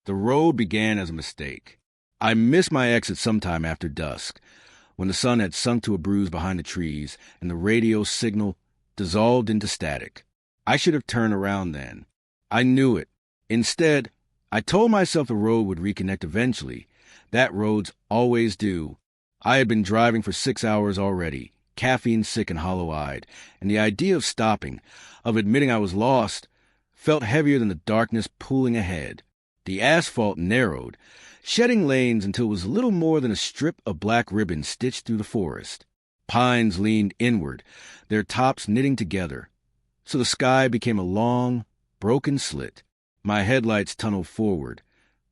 The road began as a mistake. I missed my exit sometime after dusk, when the sun had sunk to a bruise behind the trees and the radio signal dissolved into static. I should have turned around then. I knew it. Instead, I told myself the road would reconnect eventually. That roads always do. I had been driving for 6 hours already, caffeine-sick and hollow-eyed, and the idea of stopping, of admitting I was lost, felt heavier than the darkness pooling ahead. The asphalt narrowed, shedding lanes until it was little more than a strip of black ribbon stitched through the forest. Pines leaned inward, their tops knitting together, so the sky became a long, broken slit. My headlights tunneled forward,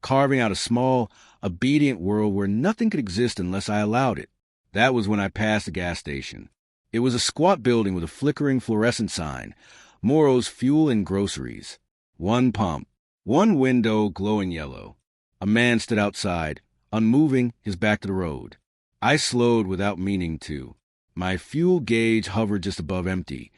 carving out a small, obedient world where nothing could exist unless I allowed it. That was when I passed the gas station. It was a squat building with a flickering fluorescent sign, Moro's Fuel and Groceries. One pump, one window glowing yellow. A man stood outside, unmoving, his back to the road. I slowed without meaning to. My fuel gauge hovered just above empty,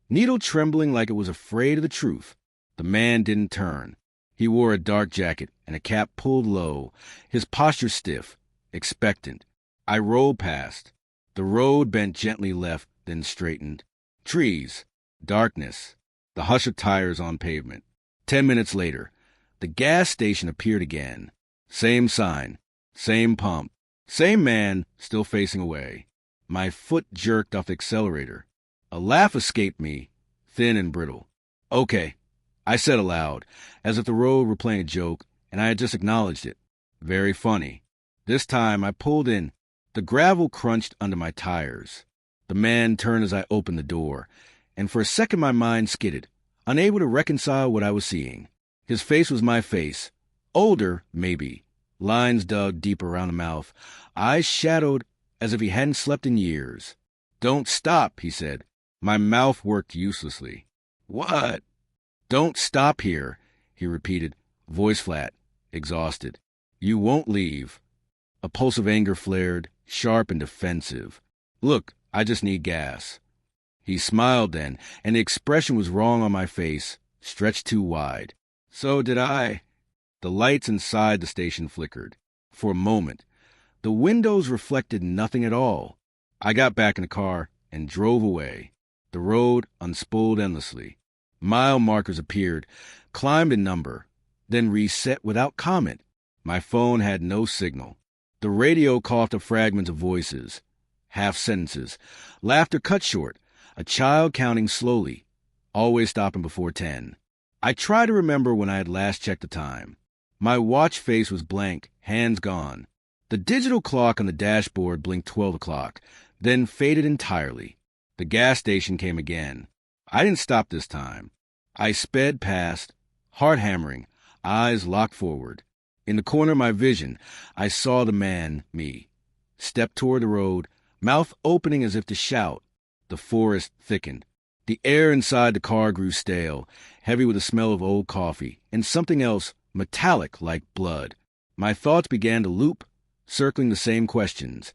needle trembling like it was afraid of the truth. The man didn't turn. He wore a dark jacket and a cap pulled low, his posture stiff, expectant. I rolled past. The road bent gently left, then straightened. Trees, darkness, the hush of tires on pavement. 10 minutes later, the gas station appeared again. Same sign, same pump, same man still facing away. My foot jerked off the accelerator. A laugh escaped me, thin and brittle. Okay, I said aloud, as if the road were playing a joke, and I had just acknowledged it. Very funny. This time I pulled in. The gravel crunched under my tires. The man turned as I opened the door, and for a second my mind skidded, unable to reconcile what I was seeing. His face was my face. Older, maybe. Lines dug deep around the mouth. Eyes shadowed as if he hadn't slept in years. Don't stop, he said. My mouth worked uselessly. What? Don't stop here, he repeated, voice flat, exhausted. You won't leave. A pulse of anger flared, sharp and defensive. Look, I just need gas. He smiled then, and the expression was wrong on my face, stretched too wide. So did I. The lights inside the station flickered. For a moment, the windows reflected nothing at all. I got back in the car and drove away. The road unspooled endlessly. Mile markers appeared, climbed in number, then reset without comment. My phone had no signal. The radio coughed up fragments of voices, half sentences, laughter cut short, a child counting slowly, always stopping before 10. I tried to remember when I had last checked the time. My watch face was blank, hands gone. The digital clock on the dashboard blinked 12 o'clock, then faded entirely. The gas station came again. I didn't stop this time. I sped past, heart hammering, eyes locked forward. In the corner of my vision, I saw the man, me, step toward the road, mouth opening as if to shout. The forest thickened. The air inside the car grew stale, heavy with the smell of old coffee, and something else, metallic like blood. My thoughts began to loop, circling the same questions.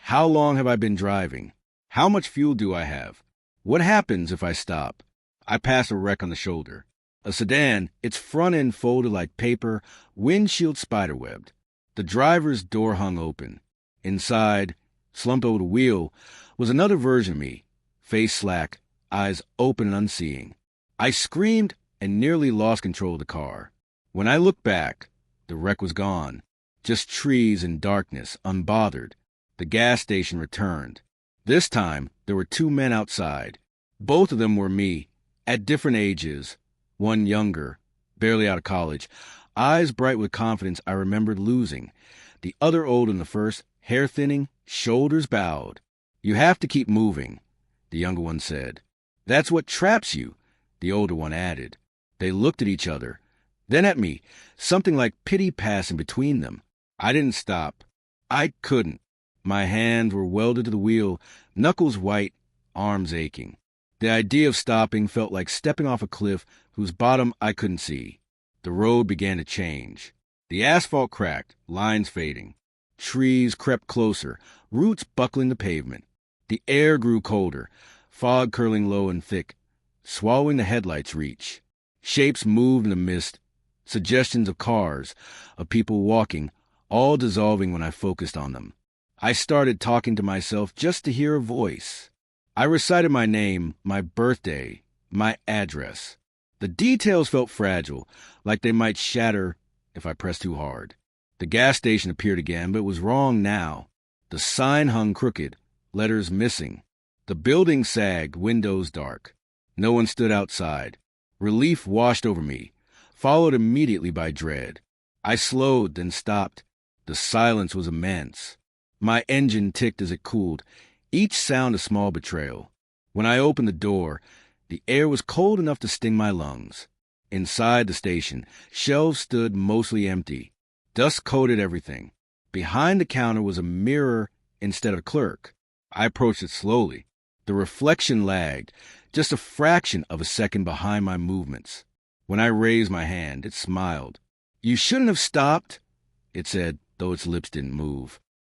How long have I been driving? How much fuel do I have? What happens if I stop? I passed a wreck on the shoulder. A sedan, its front end folded like paper, windshield spiderwebbed. The driver's door hung open. Inside, slumped over the wheel, was another version of me, face slack, eyes open and unseeing. I screamed and nearly lost control of the car. When I looked back, the wreck was gone. Just trees and darkness, unbothered. The gas station returned. This time, there were 2 men outside. Both of them were me, at different ages. One younger, barely out of college, eyes bright with confidence I remembered losing. The other older than the first, hair thinning, shoulders bowed. You have to keep moving, the younger one said. That's what traps you, the older one added. They looked at each other, then at me, something like pity passing between them. I didn't stop. I couldn't. My hands were welded to the wheel, knuckles white, arms aching. The idea of stopping felt like stepping off a cliff whose bottom I couldn't see. The road began to change. The asphalt cracked, lines fading. Trees crept closer, roots buckling the pavement. The air grew colder, fog curling low and thick, swallowing the headlights' reach. Shapes moved in the mist, Suggestions of cars, of people walking, all dissolving when I focused on them. I started talking to myself just to hear a voice. I recited my name, my birthday, my address. The details felt fragile, like they might shatter if I pressed too hard. The gas station appeared again, but it was wrong now. The sign hung crooked, letters missing. The building sagged, windows dark. No one stood outside. Relief washed over me, followed immediately by dread. I slowed, then stopped. The silence was immense. My engine ticked as it cooled, each sound a small betrayal. When I opened the door, the air was cold enough to sting my lungs. Inside the station, shelves stood mostly empty. Dust coated everything. Behind the counter was a mirror instead of a clerk. I approached it slowly. The reflection lagged, just a fraction of a second behind my movements. When I raised my hand, it smiled. "You shouldn't have stopped," it said, though its lips didn't move.